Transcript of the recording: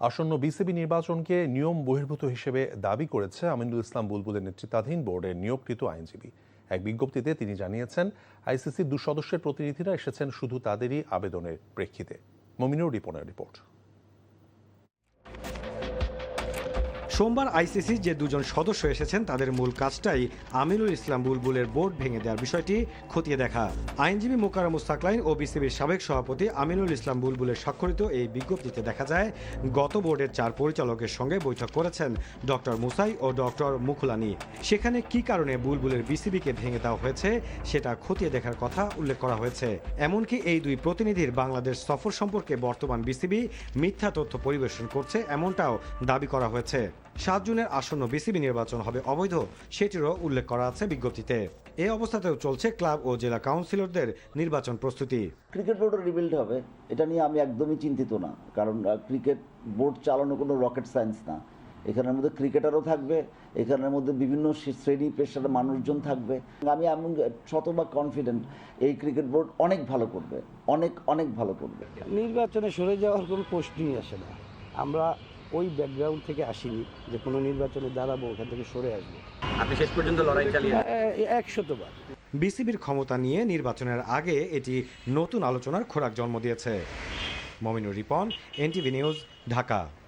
আসন্ন বিসিবি নির্বাচনকে নিয়ম বহির্ভূত হিসেবে দাবি করেছে আমিনুল ইসলাম বুলবুলের নেতৃত্বাধীন বোর্ডের নিয়োগকৃত আইনজীবী। এক বিজ্ঞপ্তিতে তিনি জানিয়েছেন, আইসিসির 2 সদস্যের প্রতিনিধিরা এসেছেন শুধু তাদেরই আবেদনের প্রেক্ষিতে। মমিনুর রিপনের রিপোর্ট। সোমবার আইসিসির যে 2 জন সদস্য এসেছেন তাদের মূল কাজটাই আমিনুল ইসলাম বুলবুলের বোর্ড ভেঙে দেওয়ার বিষয়টি খতিয়ে দেখা। আইনজীবী মোকাররম মুস্তাকলাইন ও বিসিবির সাবেক সভাপতি আমিনুল ইসলাম বুলবুলের স্বাক্ষরিত এই বিজ্ঞপ্তিতে দেখা যায়, গত বোর্ডের 4 পরিচালকের সঙ্গে বৈঠক করেছেন ডক্টর মুসাই ও ডক্টর মুখলানি। সেখানে কি কারণে বুলবুলের বিসিবিকে ভেঙে দেওয়া হয়েছে সেটা খতিয়ে দেখার কথা উল্লেখ করা হয়েছে। এমনকি এই 2 প্রতিনিধির বাংলাদেশ সফর সম্পর্কে বর্তমান বিসিবি মিথ্যা তথ্য পরিবেশন করছে এমনটাও দাবি করা হয়েছে। 7 জুনের আসন্ন বিসিবি নির্বাচন হবে অবৈধ, সেটিরও উল্লেখ করা আছে বিজ্ঞপ্তিতে। এই অবস্থাতেও চলছে ক্লাব ও জেলা কাউন্সিলরদের নির্বাচন প্রস্তুতি। ক্রিকেট বোর্ডও রিবিল্ড হবে, এটা নিয়ে আমি একদমই চিন্তিত না, কারণ ক্রিকেট বোর্ড চালানো কোনো রকেট সায়েন্স না। এখানের মধ্যে ক্রিকেটারও থাকবে, এখানের মধ্যে বিভিন্ন শ্রেণী পেশার মানুষজন থাকবে। আমি এমন শতভাগ কনফিডেন্ট এই ক্রিকেট বোর্ড অনেক ভালো করবে, অনেক ভালো করবে। নির্বাচনে সরে যাওয়ার কোনো প্রশ্নই আসে না। আমরা ওই ব্যাকগ্রাউন্ড থেকে আসিনি যে কোনো নির্বাচনে দাঁড়াবো ওখান থেকে সরে আসবো। আপনি শেষ পর্যন্ত লড়াই চালিয়ে 100বার। বিসিবির ক্ষমতা নিয়ে নির্বাচনের আগে এটি নতুন আলোচনার খোরাক জন্ম দিয়েছে। Mominur Ripon, NTV news, Dhaka.